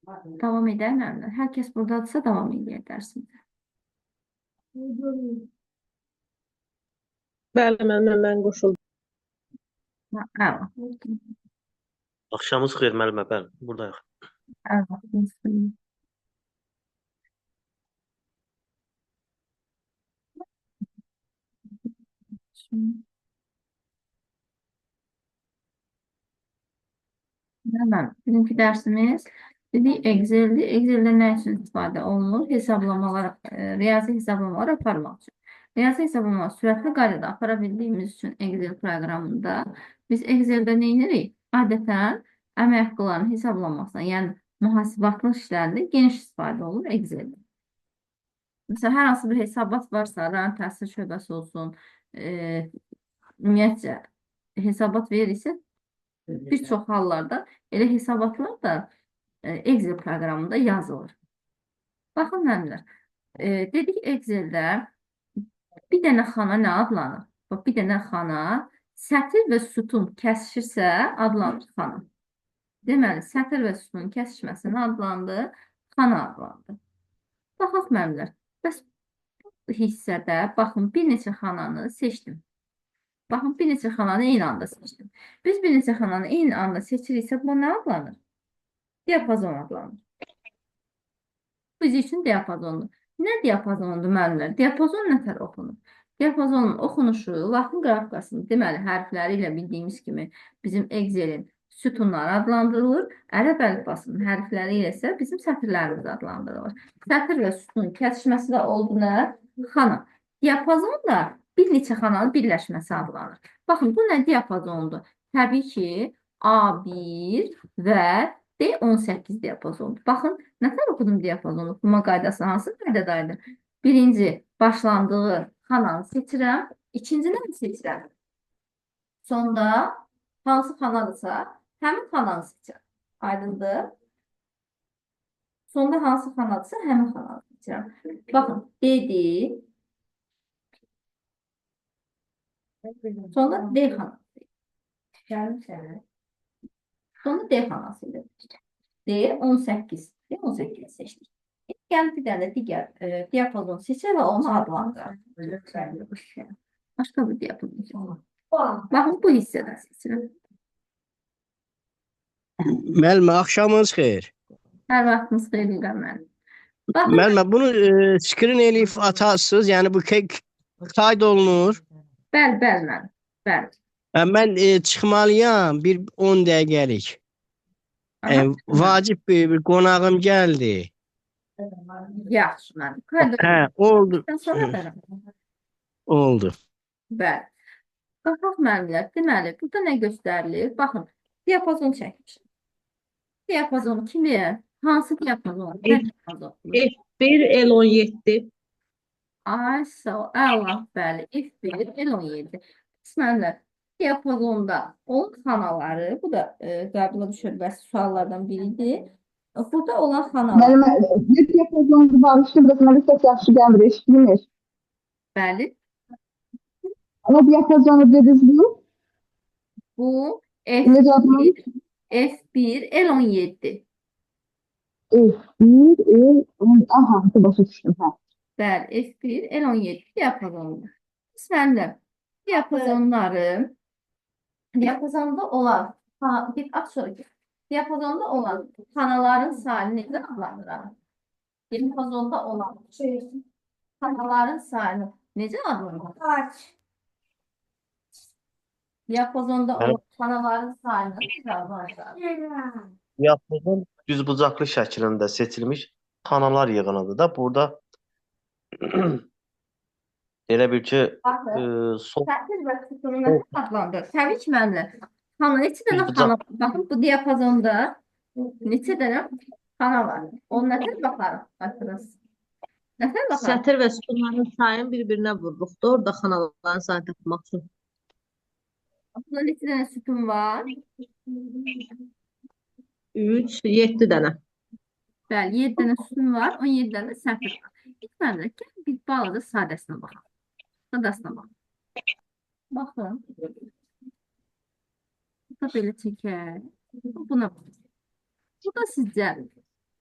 Davam edər müəllimlər. Hər kəs buradadırsa davam edir dərsimizə. Bəli, mən qoşuldum. Əla. Axşamınız xeyir müəllimə, bəli, buradayıq. Əla. Tamam. Bugünkü dərsimiz dedik Excel'dir. Excel'də nə üçün istifadə olunur? Hesablamalar, riyazi hesablamalar aparmaq üçün. Riyazi hesablamalar sürətli qaydada apara bildiyimiz üçün Excel proqramında biz Excel'də nə edirik? Adətən əmək haqqılarının hesablanmasına, yəni mühasibatlı işlərində geniş istifadə olur Excel'də. Mesela hər hansı bir hesabat varsa, rahat təhsil şöbəsi olsun, ümumiyyətcə hesabat verirsə, bir çox hallarda elə hesabatlar da Excel proqramında yazılır. Baxın müəllimlər, dedik Excel'də bir dənə xana nə adlanır? Bax, bir dənə xana sətir və sütun kəsişirsə adlanır xana. Deməli, sətir və sütunun kəsişməsinin adlandı, xana adlandı. Baxaq müəllimlər, bəs bu hissədə baxın bir neçə xananı seçdim. Baxın, bir neçə xananı eyni anda seçdim. Biz bir neçə xananı eyni anda seçiriksə, bu nə adlanır? Diapazon adlanır. Biz üçün diapazondur. Nə diapazondur müəllimlər? Diapazon nə tər oxunur? Diapazonun oxunuşu Latin qrafikasının deməli hərfləri ilə bildiyimiz kimi bizim Excel'in sütunları adlandırılır. Ərəb əlifbasının hərfləri ilə isə bizim sətirlərimiz adlandırılır. Sətir və sütunun kəsişməsi də oldu nə? Xana. Diapazon da bir neçə xananın birləşməsi adlanır. Baxın, bu nə diapazondur? Təbii ki, A1 və D18 diapazondur. Baxın, nə tər oxudum diapazonu? Oxuma qaydası hansı qaydadaydı? Birinci, başlandığı xananı seçirəm. İkinci nə seçirəm? Sonda hansı xanadırsa, həmin xananı seçirəm. Aydındır. Sonda hansı xanadırsa, həmin xananı seçirəm. Baxın, D-dir. Sonda D xanası. Sonda D xanası ilə. D18. D18 seçdik. Gəlin bir dənə digər diapazon seçək və onu adlandıraq. Başqa bir diapazon seçək. Baxın, bu hissədən seçirəm. Müəllimə, axşamınız xeyir. Hər vaxtınız xeyir müəllim. Baxın, Müəllimə, bunu screen eləyib atarsınız, yəni bu kayd olunur. bəli, müəllim. Bəli. Mən çıxmalıyam bir 10 dəqiqəlik. Vacib bir qonağım gəldi. Yaxşı, müəllim. Hə, oldu. Sonra verəm. Oldu. Bəli. Baxaq müəllimlər, deməli, burada nə göstərilir? Baxın, diapazon çəkmişəm. Diapazon kimi? Hansı diapazon? F1 L17. Ay, sağ ol. Allah, bəli. F1, L17. Müəllimlər, diapazonda olan xanaları, bu da qəbula düşürbəsi suallardan biridir. Burada olan xanalar. Müəllimə, bir diapazonda bağışlı, burası mənə çox yaxşı gəlmir, eşitmir. Bəli. Ama diapazonu dediniz bu? Bu Ne cevabınız? F1, L17. F1, aha, başa düştüm. Ha. Bəli, F1, L17 diapazondur. Müəllimlər, diapazonda olan, diapazonda olan xanaların sayını necə adlandırılır? Diapazonda olan xanaların sayını necə adlandırılır? Kaç? Diapazonda olan xanaların sayını necə adlandırılır? Diapazon düzbucaqlı şəklində seçilmiş xanalar yığınıdır da. Burada elə bil ki, Sətir və sütunu necə adlandırılır? Təbii ki, müəllimlər. Xana, neçə dənə xana? Baxın, bu diapazonda neçə dənə xana var? Onu nətər baxarıq? Baxırız. Nətər baxarıq? Sətir və sütunların sayını bir-birinə vururuq da orada xanaların sayını tapmaq üçün. Bunda neçə dənə sütun var? 3, 7 dənə. Bəli, 7 dənə sütun var, 17 dənə sətir var. Bitməli, gəlin bir balaca sadəsinə baxaq. Sadəsinə baxaq. Baxın. Bu da belə çəkək. Buna baxaq. Bu da sizcə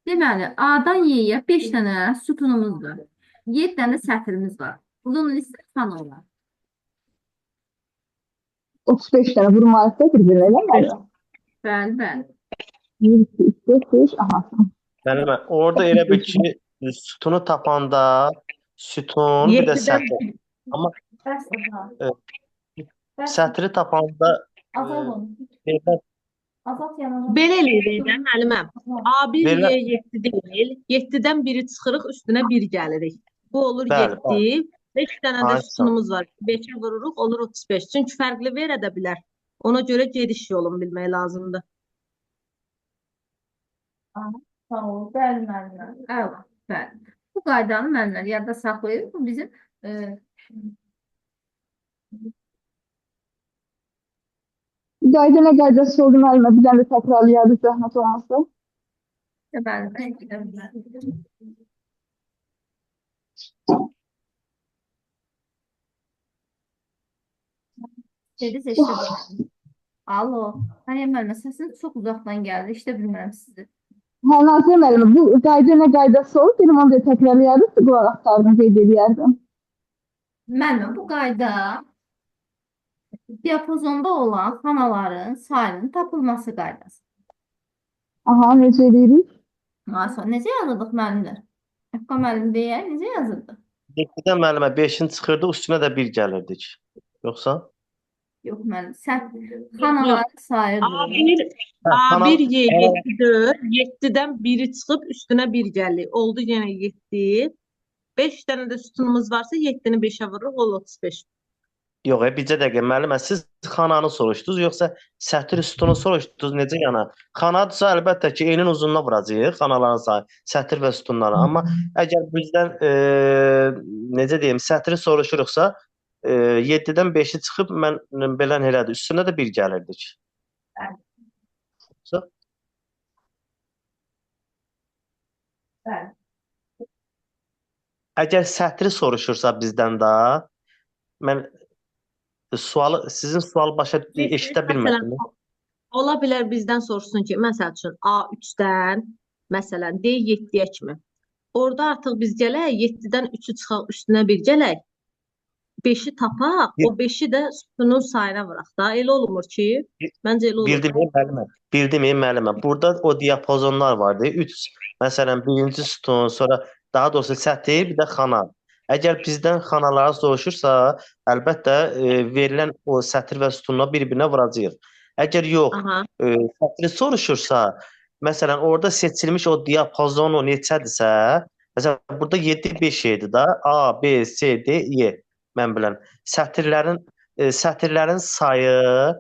Deməli, A-dan Y-yə 5 dənə sütunumuz var. 7 dənə sətrimiz var. Bunun listə xanalar. 35 tane vurmalıkta birbirine değil mi? Bəli, bəli. 1, 2, 3, 4, 5. Aha. Müəllimə, orada elə bil ki, sütunu tapanda sütun, bir də 7-dən sətr. Amma Bəs daha. e, Bəs sətri tapanda azal onu. verilən, Azalt yanına. belə eləyirik də müəlliməm. A1 verilən Y7 deyil. 7-dən biri çıxırıq, üstünə 1 gəlirik. Bu olur bəli, bəli. 7. 5 dənə də Ay sağ ol. sütunumuz var. 5-ə vururuq, olur 35. Çünki fərqli verə də bilər. Ona görə gediş yolunu bilmək lazımdır. Sağ ol. Bəli, müəllimlər. Əla. Bəli. Bu qaydanı müəllimlər yadda saxlayırıq. Bu bizim Gayda ne gaydası oldu Melime? Bir tane de tekrarlayarız zahmet olmazsa. bəli. Dedi seçti. Alo. Hayır müəllimə, səsiniz çox uzaqdan gəldi. İşte bilmirəm sizi. Ha Nazire Melime, bu gayda ne gaydası oldu? Benim onu da tekrarlayarız. Kulak aktarını qeyd Müəllimə, bu qayda diapazonda olan xanaların sayının tapılması qaydası. Aha, necə edirik? Necə yazırdıq müəllimlər? Əfqa müəllim deyə necə yazırdıq? 7-dən müəllimə 5-in çıxırdı, üstünə də 1 gəlirdik. Yoxsa? Yox müəllim, sən xanaları sayırdın. A1 Kanal A1 Y7 4, 7-dən biri çıxıb üstünə 1 gəlir. Oldu yenə 7. 5 dənə də sütunumuz varsa 7-ni 5-ə vururuq, olur 35. yox, bircə dəqiqə müəllimə, siz xananı soruşdunuz, yoxsa sətr sütunu soruşdunuz, necə yana? Xanadırsa əlbəttə ki, enin uzunluğuna vuracağıq xanaların sayı, sətr və sütunları. Amma əgər bizdən necə deyim, sətri soruşuruqsa, 7-dən 5-i çıxıb mən belə elədir, üstünə də 1 gəlirdik. Yoxsa? Bəli. Əgər sətri soruşursa bizdən də, mən sizin sualı başa eşidə bilmədim. Ola bilər bizdən soruşsun ki, məsəl üçün A3-dən, məsələn, D7-yə kimi. Orada artıq biz gələk, 7-dən 3-ü çıxaq, üstünə 1 gələk. 5-i tapaq, o 5-i də sütunun sayına vuraq da. Elə olmur ki, məncə elə olur. Bildim müəllimə. Burada o diapazonlar vardı. 3, məsələn, birinci sütun, sonra daha doğrusu sətr, bir də xana. Əgər bizdən xanaları soruşursa, əlbəttə verilən o sətr və sütunla bir-birinə vuracağıq. Əgər yox, sətri soruşursa, məsələn, orada seçilmiş o diapazonu neçədirsə, məsələn, burada 7-5 idi da, A, B, C, D, E. Mən bilən, sətirlərin sayı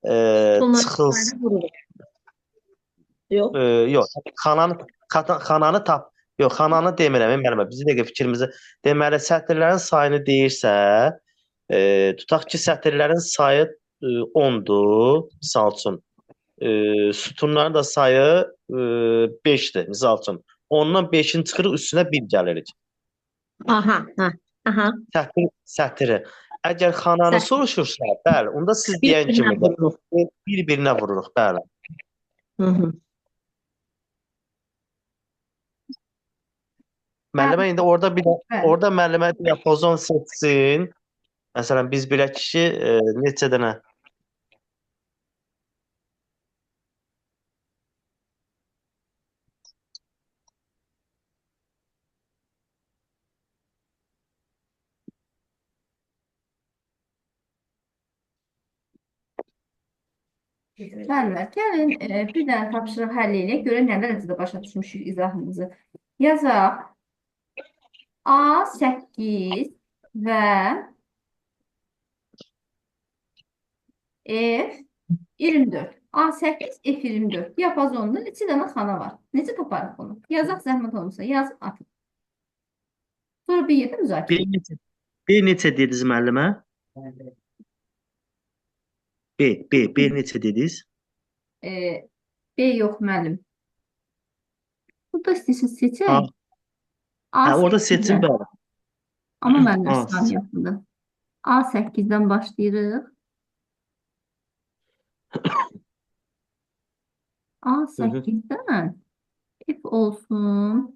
çıxılsın. Yox, xananı tap. Yox, xananı demirəm, müəllimə. Bizi dəqiqə fikrimizi. Deməli, sətirlərin sayını deyirsə, tutaq ki, sətirlərin sayı 10-dur, misal üçün. Sütunların da sayı 5-dir, misal üçün. Ondan 5-in çıxırıq, üstünə 1 gəlirik. Aha. Sətiri. Əgər xananı soruşursa, bəli, onda siz deyən kimi bir-birinə vururuq, bəli. Müəllimə indi orada müəllimə diapazon seçsin. Məsələn, biz bilək ki, neçə dənə Müəllimlər, gəlin bir dənə tapşırıq həll eləyək, görək nə dərəcədə başa düşmüşük izahımızı. Yazaq. A8 və F24. A8, F24. Diapazonda neçə dənə xana var. Necə taparıq bunu? Yazaq zəhmət olmasa. Yazıq atın. Sonra bir yerdə müzakirə. Bir neçə dediniz müəllimə? B neçə dediniz? B yox müəllim. Burada istəyirsiniz seçək. Orada seçin bəli. Amma müəllim saniyə yoxdur. A8-dən başlayırıq. A8-dən F olsun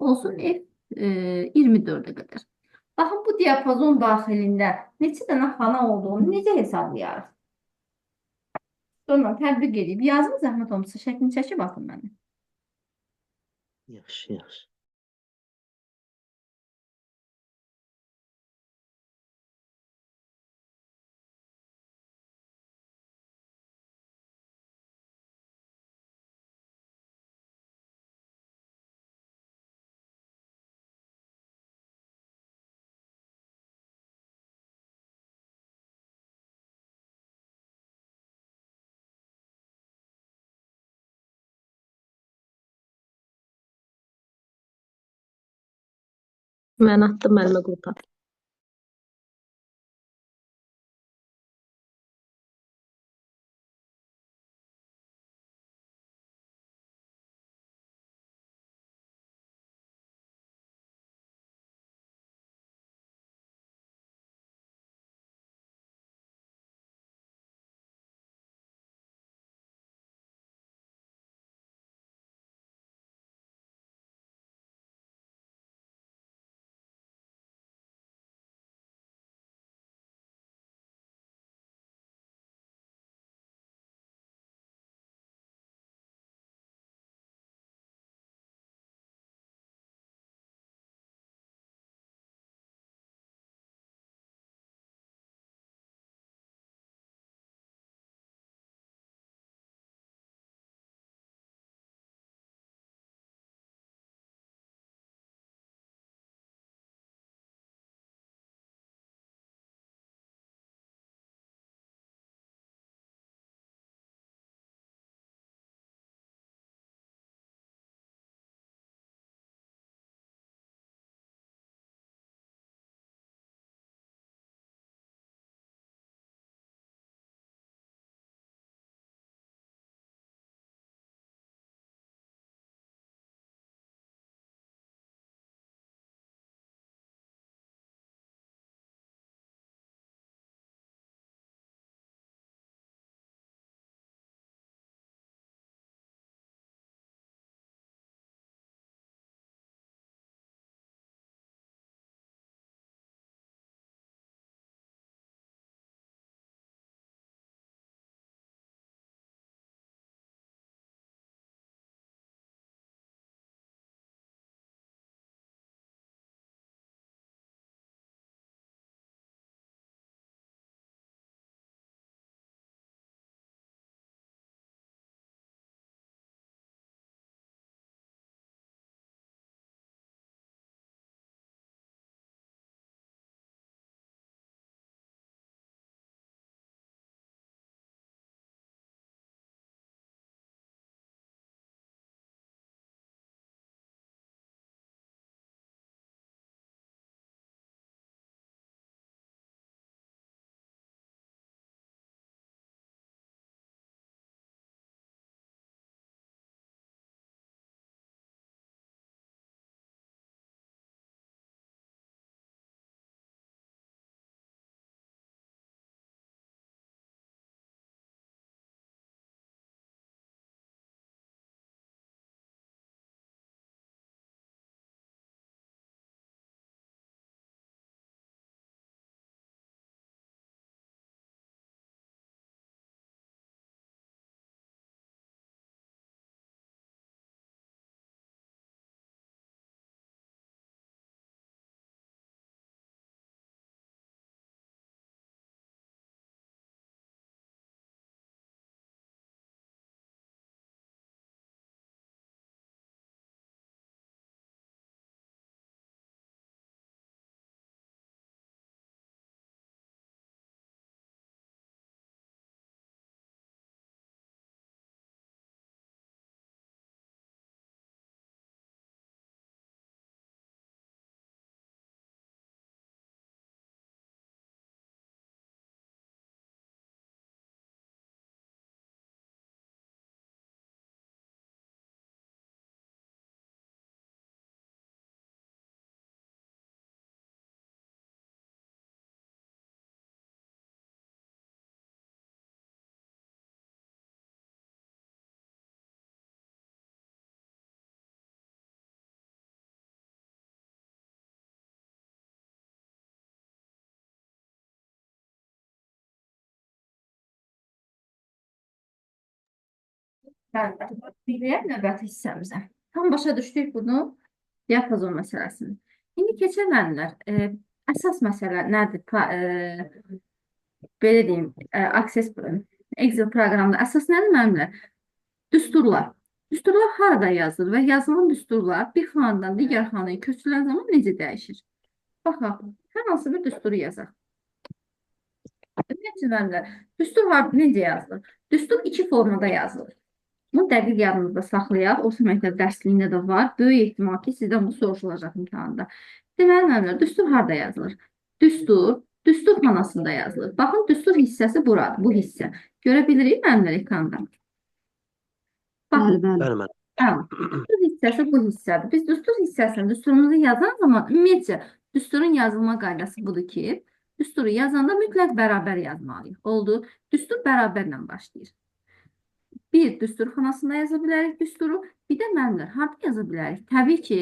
F 24'e qədər. Baxın, bu diapazon daxilində neçə dənə xana olduğunu necə hesablayarıq? Sonra tətbiq edib yazın, zəhmət olmasa şəklini çəkib atın mənə. Yaxşı, yaxşı. Mən atdım müəllimə qrupa. Bəli, biləyəm növbəti hissəmizə. Tam başa düşdük bunu, diapazon məsələsini. İndi keçək müəllimlər, əsas məsələ nədir? Belə deyim, Access Excel proqramında əsas nədir müəllimlər? Düsturlar. Düsturlar harada yazılır və yazılan düsturlar bir xanadan digər xanaya köçürülen zaman necə dəyişir? Baxaq, hər hansı bir düsturu yazaq. Ümumiyyətlə müəllimlər, düstur necə yazılır? Düstur iki formada yazılır. Bunu dəqiq yadınızda saxlayaq. Orta məktəb dərsliyində də var. Böyük ehtimal ki, sizdən bu soruşulacaq imtahanda. Deməli, müəllimlər, düstur harada yazılır? Düstur xanasında yazılır. Baxın, düstur hissəsi buradır, bu hissə. Görə bilirik müəllimlər ekranda. Bəli, Baxın, bəli. Bəli, düstur hissəsi bu hissədir. Biz düstur hissəsini, düsturumuzu yazan zaman ümumiyyətcə düsturun yazılma qaydası budur ki, düsturu yazanda mütləq bərabər yazmalıyıq. Oldu. Düstur bərabərlə başlayır. Bir, düstur xanasında yaza bilərik düsturu. Bir də müəllimlər, harada yaza bilərik? Təbii ki,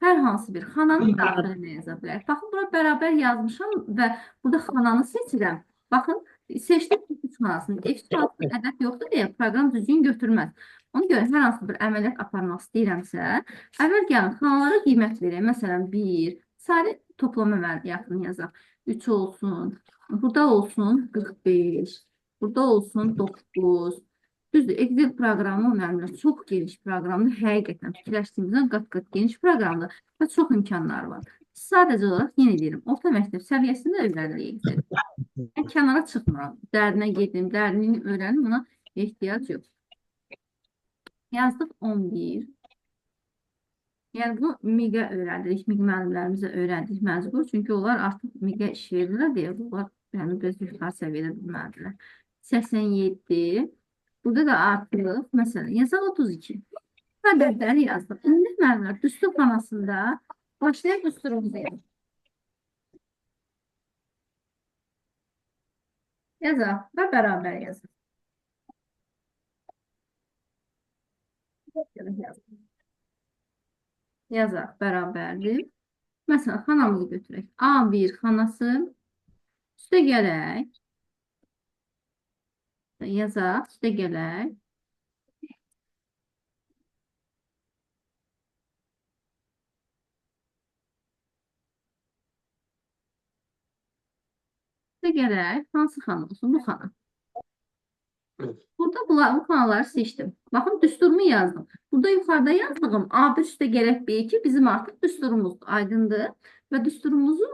hər hansı bir xananın daxilində yaza bilərik. Baxın, bura bərabər yazmışam və burada xananı seçirəm. Baxın, seçdim F3 xanasını. F3 xanasında ədəd yoxdur deyə proqram düzgün götürməz. Ona görə hər hansı bir əməliyyat aparmaq istəyirəmsə, əvvəl gəlin xanalara qiymət verək. Məsələn, 1, sadə toplama əməliyyatını yazaq. 3 olsun, burada olsun 45, burada olsun 9. Düzdür, Excel proqramı müəllimlər çox geniş proqramdır. Həqiqətən fikirləşdiyimizdən qat-qat geniş proqramdır və çox imkanları var. Sadəcə olaraq yenə deyirəm, orta məktəb səviyyəsində öyrənirik Excel. Mən kənara çıxmıram. Dərinə gedim, dərinliyini öyrənim, buna ehtiyac yox. Yazdıq 11. Yəni bunu MİQ-ə öyrəndirik, MİQ müəllimlərimizə öyrəndik məcbur. Çünki onlar artıq MİQ-ə iş verirlər deyə bunlar yəni biraz yuxarı səviyyədə bilməlidirlər. 87. Burada da artırıq. Məsələn, yazaq 32. Ədədləri yazdıq. İndi müəllimlər düstur xanasında başlayaq düsturumuzu yazaq. Yazaq və bərabər yazaq. Yazaq, bərabərdir. Məsələn, xanamızı götürək. A1 xanası üstə gələk. Yazaq, üstə gələk. Üstə gələk. Hansı xana olsun? Bu xana. Burada bu xanaları seçdim. Baxın, düsturumu yazdım. Burada yuxarıda yazdığım A1 üstə gələk B2 bizim artıq düsturumuzdur. Aydındır. Və düsturumuzu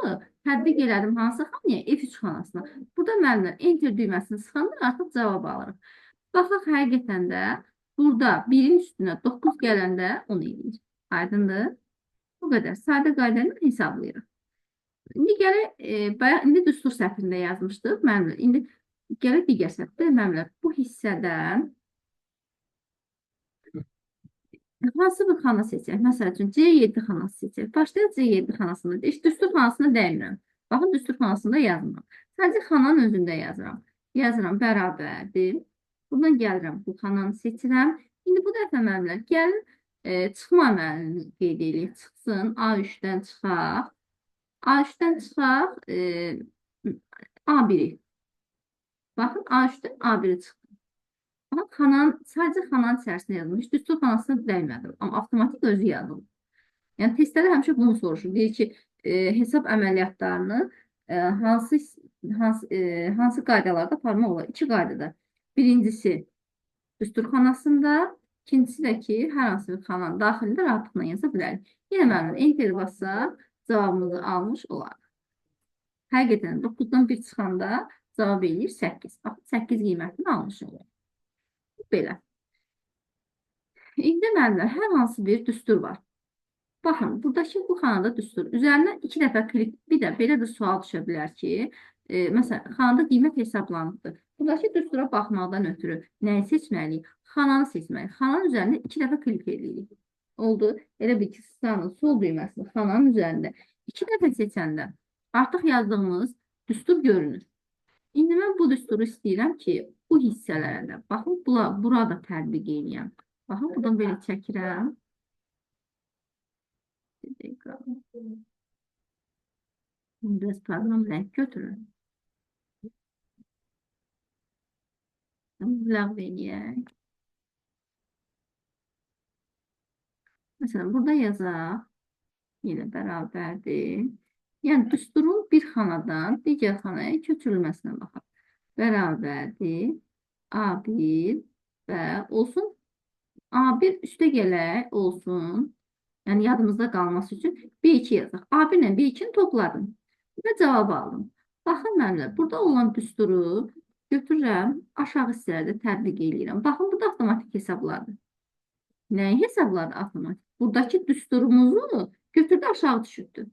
tətbiq elədim hansı xanaya? F3 xanasına. Burada müəllimlər enter düyməsini sıxanda artıq cavab alırıq. Baxaq, həqiqətən də burada 1-in üstünə 9 gələndə 10 eləyir. Aydındır. Bu qədər. Sadə qayda ilə hesablayırıq. İndi gələk, indi düstur sətrində yazmışdıq. Müəllimlər, indi gələk digər sətrdə müəllimlər. Bu hissədən hansı bir xana seçək? Məsəl üçün C7 xanası seçək. Başlayaq C7 xanasında. Düstur xanasında dəymirəm. Baxın, düstur xanasında yazmıram. Sadəcə xananın özündə yazıram. Yazıram, bərabərdir. Buradan gəlirəm, bu xananı seçirəm. İndi bu dəfə müəllimlər, gəlin çıxma əməlini qeyd edək. Çıxsın, A3-dən çıxaq. A3-dən çıxaq A1-i. Baxın, A3-dən A1-i çıxdı. Sadəcə xananın içərisində yazılmış. Düstur xanasına dəymədim. Amma avtomatik özü yazılır. Yəni, testlərdə həmişə bunu soruşur. Deyir ki, hesab əməliyyatlarını hansı qaydalarda aparmaq olar? 2 qaydada. Birincisi, düstur xanasında. İkincisi də ki, hər hansı bir xananın daxilində rahatlıqla yaza bilərik. Yenə mənim enter bassaq, cavabımızı almış olarıq. Həqiqətən 9-dan 1 çıxanda cavab eləyir 8. Baxın, 8 qiymətini almış olur. Belə. İndi müəllimlər, hər hansı bir düstur var. Baxın, buradakı bu xanada düstur. Üzərinə 2 dəfə klik, bir də belə bir sual düşə bilər ki, məsələn, xanada qiymət hesablanıbdır. Buradakı düstura baxmaqdan ötürü nəyi seçməliyik? Xananı seçməliyik. Xananın üzərində 2 dəfə klik edirik. Oldu. Elə bir ki, sıranın sol düyməsini xananın üzərində 2 dəfə seçəndə artıq yazdığımız düstur görünür. İndi mən bu düsturu istəyirəm ki, bu hissələrdə, baxın, burada tətbiq edəyəm. Baxın, buradan belə çəkirəm. Biraz proqram rəng götürür. Ləğv eləyək. Məsələn, burada yazaq. Yenə bərabərdir. Yəni, düsturun bir xanadan digər xanaya köçürülməsinə baxaq. Bərabərdir. A1 və olsun A1 üstə gələk olsun. Yəni, yadımızda qalması üçün B2 yazaq. A1 ilə B2-ni topladım və cavab aldım. Baxın, mənimlə, burada olan düsturu götürürəm, aşağı hissələrdə tətbiq edirəm. Baxın, bu da avtomatik hesabladır. Nəyi hesabladı avtomatik? Buradakı düsturumuzu götürdü, aşağı düşürdü.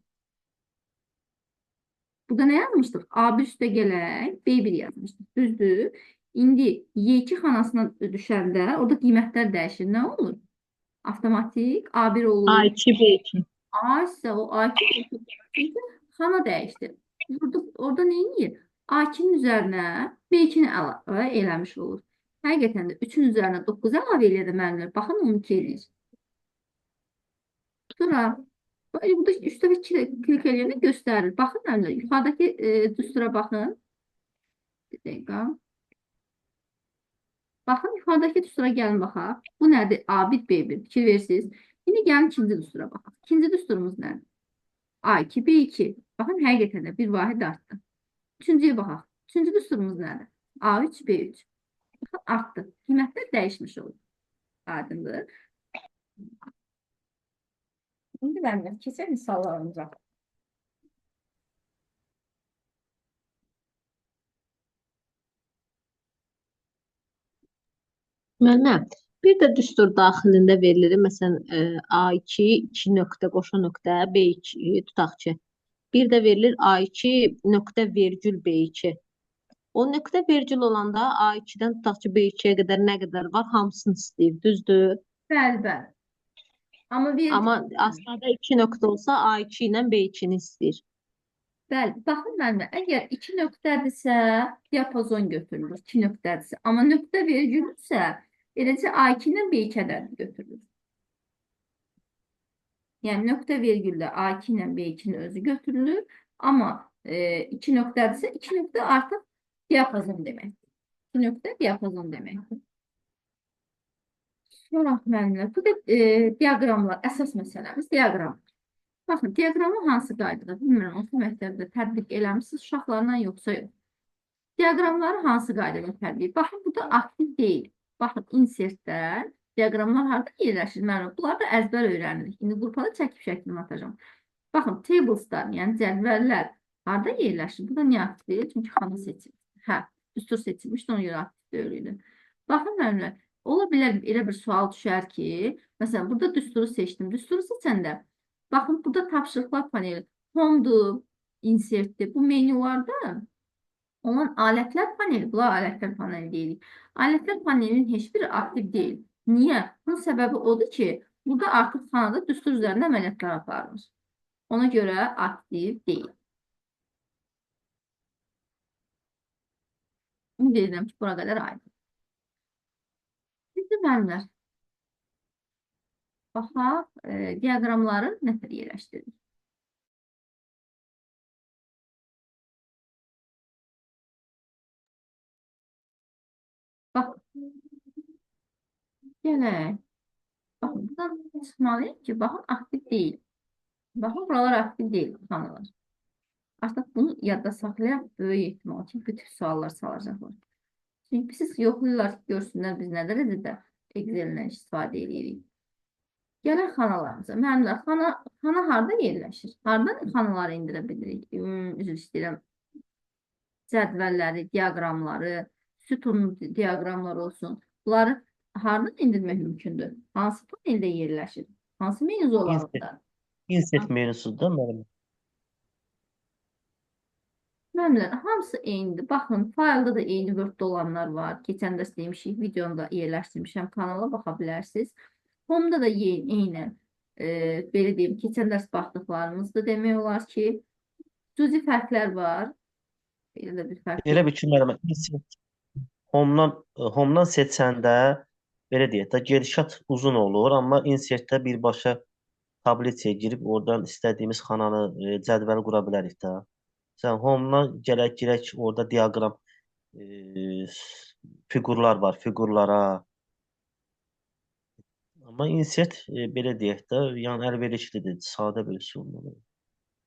Burada nə yazmışdıq? A1 üstə gələk, B1 yazmışdıq. Düzdür. İndi Y2 xanasına düşəndə orada qiymətlər dəyişir. Nə olur? Avtomatik A1 olur. A2, B2. A isə o A2 çünki xana dəyişdi. Orada nə edir? A2-nin üzərinə B2-ni əlavə eləmiş olur. Həqiqətən də 3-ün üzərinə 9 əlavə eləyə də müəllimlər. Baxın, 12 eləyir. Sonra burada üstə və klik eləyəndə göstərir. Baxın, müəllimlər, yuxarıdakı düstura baxın. Bir dəqiqə. Baxın, yuxarıdakı düstura gəlin baxaq. Bu nədir? A1, B1. Fikir versiniz. İndi gəlin ikinci düstura baxaq. İkinci düsturumuz nədir? A2, B2. Baxın, həqiqətən də bir vahid artdı. Üçüncüyə baxaq. Üçüncü düsturumuz nədir? A3, B3. Baxın, artdı. Qiymətlər dəyişmiş olur. Aydındır. İndi müəllimlər, keçək misallarımıza. Müəllimə, bir də düstur daxilində verilir. Məsələn, A2, 2 nöqtə, qoşa nöqtə, B2 tutaq ki. Bir də verilir A2 nöqtə vergül B2. O nöqtə vergül olanda A2-dən tutaq ki, B2-yə qədər nə qədər var, hamısını istəyir, düzdür? Bəli, bəli. Amma aslında 2 nöqtə olsa A2 ilə B2-ni istəyir. Bəli, baxın müəllimə, əgər 2 nöqtədirsə, diapazon götürülür, 2 nöqtədirsə. Amma nöqtə vergülsə, eləcə A2 ilə B2 ədədi götürülür. Yəni, nöqtə vergüldə A2 ilə B2-nin özü götürülür. Amma 2 nöqtədirsə, 2 nöqtə artıq diapazon deməkdir. 2 nöqtə diapazon deməkdir. Sonra müəllimlər, bu da diaqramlar, əsas məsələmiz diaqram. Baxın, diaqramı hansı qaydada, bilmirəm, orta məktəbdə tətbiq eləmişsiniz uşaqlarla yoxsa yox. Diaqramları hansı qaydada tətbiq? Baxın, bu da aktiv deyil. Baxın, insertdə diaqramlar harada yerləşir? Müəllim, bunları da əzbər öyrənirik. İndi qrupada çəkib şəklini atacağım. Baxın, tables'lar, yəni cədvəllər harada yerləşir? Bu da niyə aktiv deyil? Çünki xana seçilmiş. Hə, düstur seçilmişdir, ona görə aktiv deyil. Baxın, müəllimlər, ola bilər elə bir sual düşər ki, məsələn, burada düsturu seçdim. Düsturu seçəndə, baxın, burada tapşırıqlar paneli, home'dur, insertdir. Bu menyularda olan alətlər paneli, bunlar alətlər paneli deyilik. Alətlər panelinin heç biri aktiv deyil. Niyə? Bunun səbəbi odur ki, burada artıq xanada düstur üzərində əməliyyatlar aparılır. Ona görə aktiv deyil. Ümid edirəm ki, bura qədər aydın. Şimdi müəllimlər, baxaq, diaqramları nə tər yerləşdiririk. Bax, gələk. Baxın, buradan çıxmalıyım ki, baxın, aktiv deyil. Baxın, buralar aktiv deyil, xanalar. Artıq bunu yadda saxlayaq, böyük ehtimal ki, bütün suallar salacaqlar. Çünki siz yoxlayırlar ki, görsünlər biz nə dərəcədə Excel-lə istifadə edirik. Gələk xanalarımıza. Müəllimlər, xana harada yerləşir? Harada xanaları indirə bilirik? Üzr istəyirəm. Cədvəlləri, diaqramları, sütunlu diaqramlar olsun. Bunları harada indirmək mümkündür? Hansı paneldə yerləşir? Hansı menü zolağında? Insert menüsüdür müəllim. Müəllimlər, hamısı eynidir. Baxın, faylda da eyni Word olanlar var. Keçən dərs demişik, videonu da yerləşdirmişəm. Kanala baxa bilərsiniz. Home'da da eyni, belə deyim, keçən dərs baxdıqlarımızda demək olar ki, cüzi fərqlər var. Belə bir fərq. Elə bir ki, müəllim, insert Home'dan seçəndə belə deyək də gedişat uzun olur, amma insertdə birbaşa tabletçiyə girib oradan istədiyimiz xananı, cədvəli qura bilərik də. Sən Home'dan girək, orada diaqram fiqurlar var, fiqurlara. Amma insert belə deyək də, yəni əlverişlidir, sadə bir üsuldur.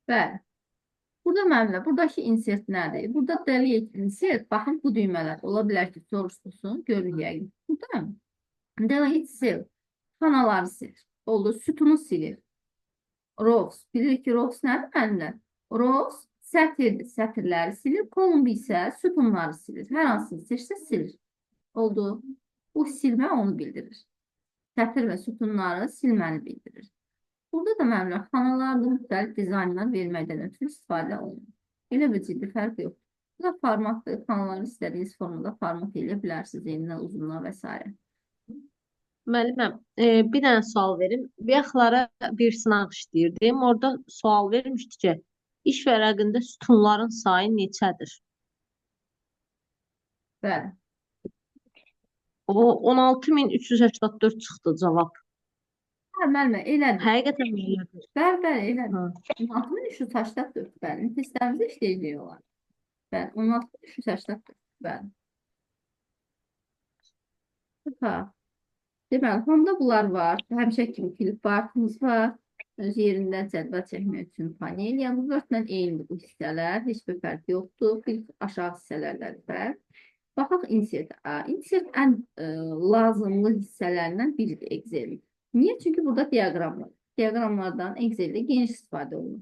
Bəli. Burada müəllimlər, buradakı insert nədir? Burada delete insert, baxın bu düymələr. Ola bilər ki, soruşulsun, görürük yəqin. Burada delete cell, xanaları silir. Oldu, sütunu silir. Rows, bilirik ki, rows nədir müəllimlər? Rows sətirdir, sətirləri silir. Column isə sütunları silir. Hər hansını seçsə silir. Oldu. Bu silmə onu bildirir. Sətir və sütunları silməni bildirir. Burada da müəllimlər xanalarda müxtəlif dizaynlar verməkdən ötürü istifadə olunur. Elə bir ciddi fərq yox. Burada formatdır, xanaları istədiyiniz formada format edə bilərsiniz, eninə, uzunluğa və s. Müəlliməm, bir dənə sual verim. Bayaqlara bir sınaq işləyirdim. Orada sual vermişdi ki, iş vərəqində sütunların sayı neçədir? Bəli. O 16.384 çıxdı cavab. Hə, müəllimə, elədir. Həqiqətən elədir. Bəli, bəli, elədir. Ha. 16.384, bəli. Testlərimizdə işləyəcək olar. Bəli, 16.384, bəli. Süper. Deməli, hamda bunlar var. Həmişə kimi klip partımız var. Öz yerində cədvəl çəkmək üçün panel. Yəni, bu dörtlə eynidir bu hissələr. Heç bir fərq yoxdur. Bir aşağı hissələrdən fərq. Baxaq insert. Insert ən lazımlı hissələrindən biridir Excel-in. Niyə? Çünki burada diaqram var. Diaqramlardan Excel-də geniş istifadə olunur.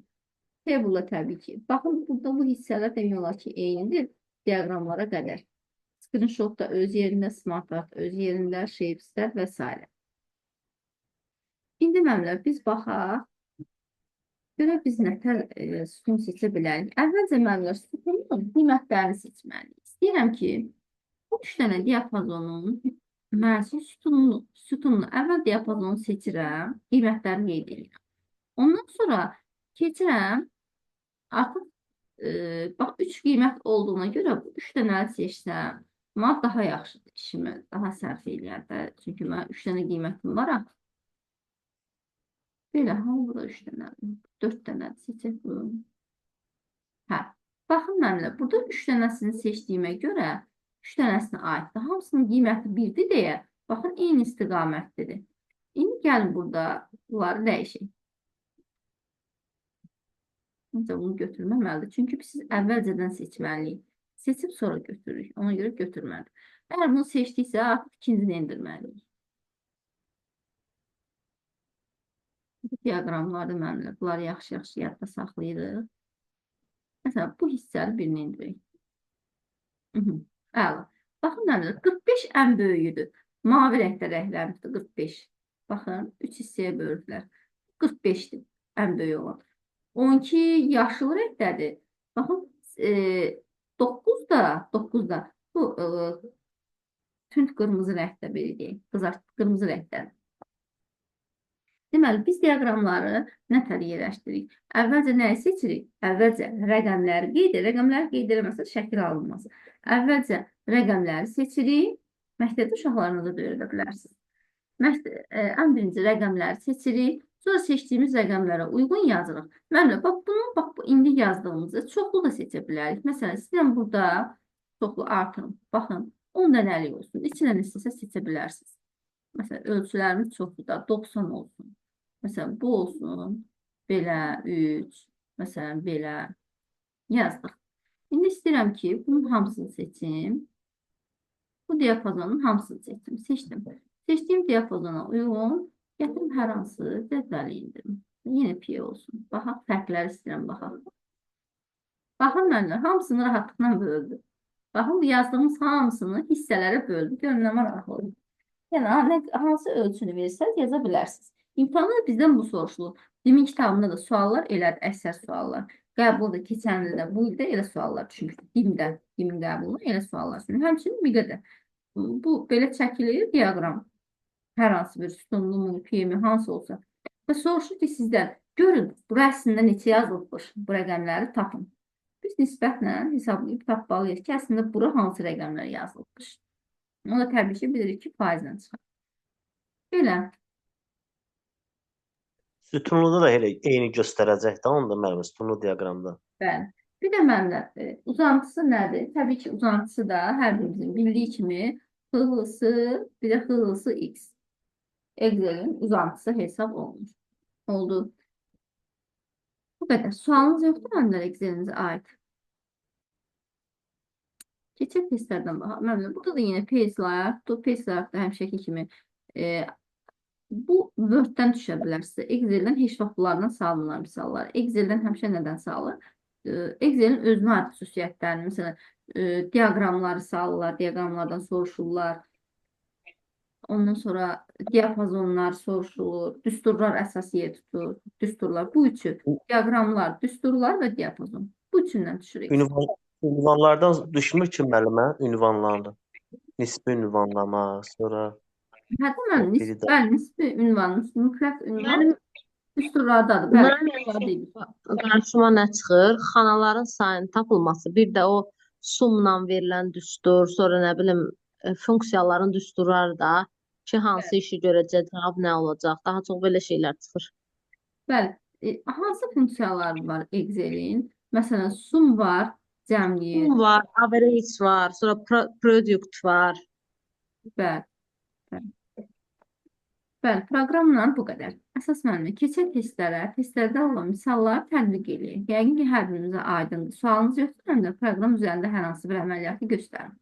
Table təbii ki. Baxın, burada bu hissələr demək olar ki, eynidir diaqramlara qədər. Screenshot da öz yerində, smartart öz yerində, shapeslər və s. İndi müəllimlər, biz baxaq. Görə biz nətər sütun seçə bilərik. Əvvəlcə müəllimlər, sütunun qiymətlərini seçməliyik. İstəyirəm ki, bu 3 dənə diapazonun mənsi sütununu əvvəl diapazonu seçirəm, qiymətlərini qeyd edirəm. Ondan sonra keçirəm, artıq bax 3 qiymət olduğuna görə bu 3 dənə seçsəm, amma daha yaxşıdır işimi, daha sərf eləyər də. Çünki mən 3 dənə qiymətim var. Belə, burada 3 dənə, 4 dənə seçək bu. Hə, baxın mənimlə, burada 3 dənəsini seçdiyimə görə 3 dənəsinə aiddir. Hamısının qiyməti 1-dir deyə, baxın, eyni istiqamətlidir. İndi gəlin burada bunları dəyişək. Bunu götürməməlidir. Çünki siz əvvəlcədən seçməliyik. Seçib sonra götürürük. Ona görə götürməlidir. Əgər bunu seçdiksə, artıq ikincini endirməliyik. Bu diaqramlarda mənimlə bunları yaxşı-yaxşı yadda saxlayırıq. Məsələn, bu hissəli birini indirək. Əla. Baxın mənimlə, 45 ən böyüyüdür. Mavi rəngdə rənglənmişdir 45. Baxın, 3 hissəyə bölürlər. 45-dir ən böyük olan. 12 yaşıl rəngdədir. Baxın, 9 da bu tünd qırmızı rəngdə belə deyək. Qırmızı rəngdədir. Deməli, biz diaqramları nətər yerləşdiririk? Əvvəlcə nəyi seçirik? Əvvəlcə rəqəmləri qeyd edirik. Rəqəmləri qeyd edilməsə şəkil alınmaz. Əvvəlcə rəqəmləri seçirik. Məktəbdə uşaqlarınıza da öyrədə bilərsiniz. Ən birinci rəqəmləri seçirik. Sonra seçdiyimiz rəqəmlərə uyğun yazırıq. Müəllimlər, bax, bu indi yazdığımızı çoxlu da seçə bilərik. Məsələn, istəyirəm burada çoxlu artırım. Baxın, 10 dənəlik olsun. İçindən istəsə seçə bilərsiniz. Məsələn, ölçülərimiz çoxlu da 90 olsun. Məsələn, bu olsun. Belə, 3. Məsələn, belə yazdıq. İndi istəyirəm ki, bunun hamısını seçim. Bu diapazonun hamısını seçim. Seçdim. Seçdiyim diapazona uyğun gətirim hər hansı cədvəli indirim. Yenə pi olsun. Baxaq, fərqləri istəyirəm, baxaq. Baxın, mənlər, hamısını rahatlıqla böldü. Baxın, yazdığımız hamısını hissələrə böldü. Görün, nə maraqlı olur. Yəni, hansı ölçünü verirsəz, yaza bilərsiniz. İmtahanda bizdən bu soruşulur. Demin kitabında da suallar elədir, əksər suallar. Qəbulda keçən ildə, bu ildə elə suallar düşmüşdür. Dimin qəbuluna elə suallar düşmüşdür. Həmçinin bir qədər. Bu, belə çəkilir, diaqram. Hər hansı bir sütunlu, piyemi, hansı olsa. Və soruşur ki, sizdən, görün, bu rəsmində neçə yazılıbmış, bu rəqəmləri tapın. Biz nisbətlə hesablayıb tapmalıyıq ki, əslində bura hansı rəqəmlər yazılıbmış. Onu da təbii ki, bilirik ki, faizlə çıxar. Belə. Sütunluda da elə eyni göstərəcək də, onu da mənim sütunlu diaqramda. Bəli. Bir də mənlər, uzantısı nədir? Təbii ki, uzantısı da hər birimizin bildiyi kimi xıllısı, bir də xıllısı x. Excel'in uzantısı hesab olunur. Oldu. Bu kadar. Sualınız yoktur məndən Excel'inizə aid. Keçək testlərdən bax. Məmnun. Burada da yine Page'lar, Page'larda həmişəki kimi bu Word-dən düşə bilər sizə. Excel-dən heç vaxt bunlardan salınırlar misallar. Excel-dən həmişə nədən salır? Excel-in özünə aid xüsusiyyətlərini, məsələn, diaqramları salırlar, diaqramlardan soruşurlar. Ondan sonra diapazonlar soruşulur, düsturlar əsas yer tutur, düsturlar. Bu üçü diaqramlar, düsturlar və diapazon. Bu üçündən düşürük. Ünvanlardan düşmür ki müəllimə, ünvanlardan. Nisbi ünvanlama, sonra Hətta mən biri də. nisbi ünvan, mütləq ünvan Mənim düsturlardadır. Bəli, Mənim düsturlar deyil. qarşıma nə çıxır? Xanaların sayının tapılması, bir də o sumla verilən düstur, sonra nə bilim funksiyaların düsturları da ki, hansı işi görəcək, cavab nə olacaq? Daha çox belə şeylər çıxır. Bəli, hansı funksiyalar var Excel-in? Məsələn, sum var, cəmləyir. Sum var, average var, sonra product var. Bəli, bəli. Bəli, proqramla bu qədər. Əsas məlumat. Keçək testlərə. Testlərdə olan misalları tətbiq edin. Yəqin ki, hər birinizə aydındır. Sualınız yoxdur, həm də proqram üzərində hər hansı bir əməliyyatı göstərin.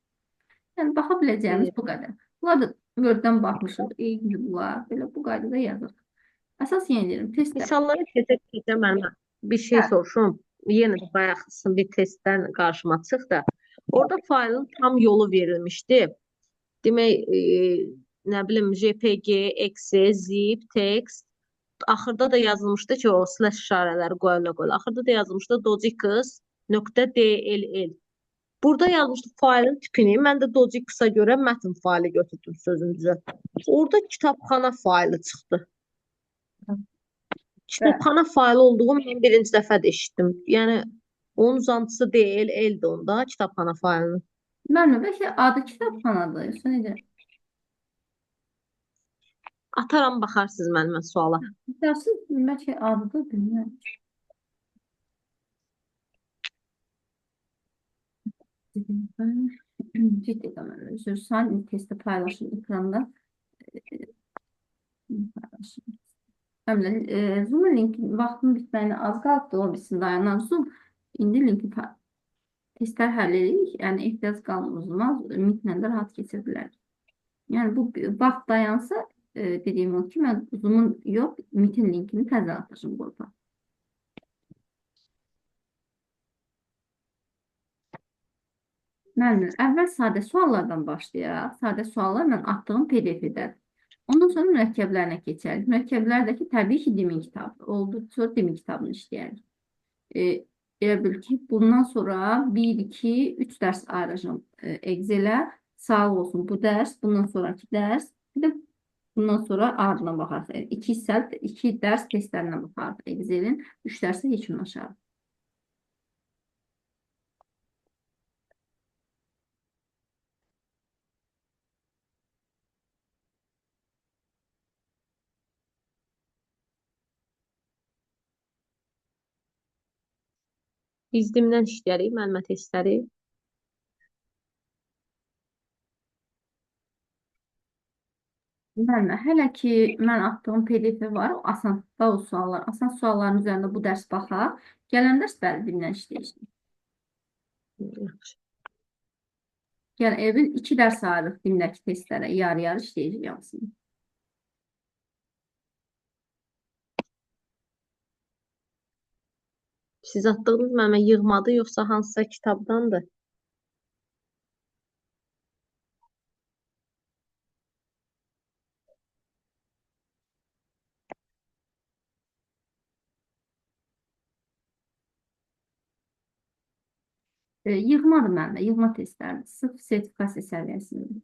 Yəni, baxa biləcəyimiz bu qədər. Bunlar da Word-dən baxmışıq. Eynidir bunlar. Belə bu qaydada yazırıq. Əsas yeni deyirəm, testlər. Misalları keçə mənə bir şey soruşum. Yenə də bayaq bir testdən qarşıma çıxdı. Orada faylın tam yolu verilmişdi. Demək, nə bilim JPG, exe, zip, text. Axırda da yazılmışdı ki, o slash işarələri qoyula. Axırda da yazılmışdı docx.dll. Burada yazmışdı faylın tipini. Mən də docx-a görə mətn faylı götürdüm sözümüzə. Orada kitabxana faylı çıxdı. Kitabxana faylı olduğunu mən birinci dəfə də eşitdim. Yəni onun uzantısı DLL-dir onda kitabxana faylının. Mənim bəlkə adı kitabxanadır. Yoxsa necə? Ataram baxarsınız mənimə suala. Dərsiniz, bəlkə adıdır, bilmirəm. Ciddi mənim. Üzr, sən testi paylaşın ekranda. Paylaşın. Zoom linkin vaxtın bitməyinə az qaldı, o bitsin dayanan Zoom. İndi linki testlər həll edirik. Yəni ehtiyac qalmaz, Meetlə də rahat keçir bilər. Yəni bu vaxt dayansa, dediyim o ki, mən Zoom-un yox, Meetin linkini təzə atacağım qrupa. Müəllim, əvvəl sadə suallardan başlayaraq, sadə suallarla atdığım PDF-də. Ondan sonra mürəkkəblərinə keçərik. Mürəkkəblərdəki təbii ki, dimin kitabı oldu. Sonra dimin kitabını işləyərik. Elə bil ki, bundan sonra 1, 2, 3 dərs ayıracağım Excel-ə. Sağ olsun bu dərs, bundan sonraki dərs, bir də bundan sonra ardına baxarıq. 2 dərs testlərinə baxarıq Excel-in, 3 dərsə yekunlaşarıq. İzdimdən işləyərik müəllimə testləri. Müəllimə, hələ ki mən atdığım PDF var, o asan suallar. Asan sualların üzərində bu dərs baxaq. Gələn dərs bəli dildən işləyəcək. Yaxşı. Yəni evin 2 dərs ayırıq dildəki testlərə, yarı-yarı işləyəcək hamısını. Siz atdığınız müəllimə yığmadı, yoxsa hansısa kitabdandır? Yığmadır müəllimə, yığma testlərdir. Sırf sertifikasiya səviyyəsində.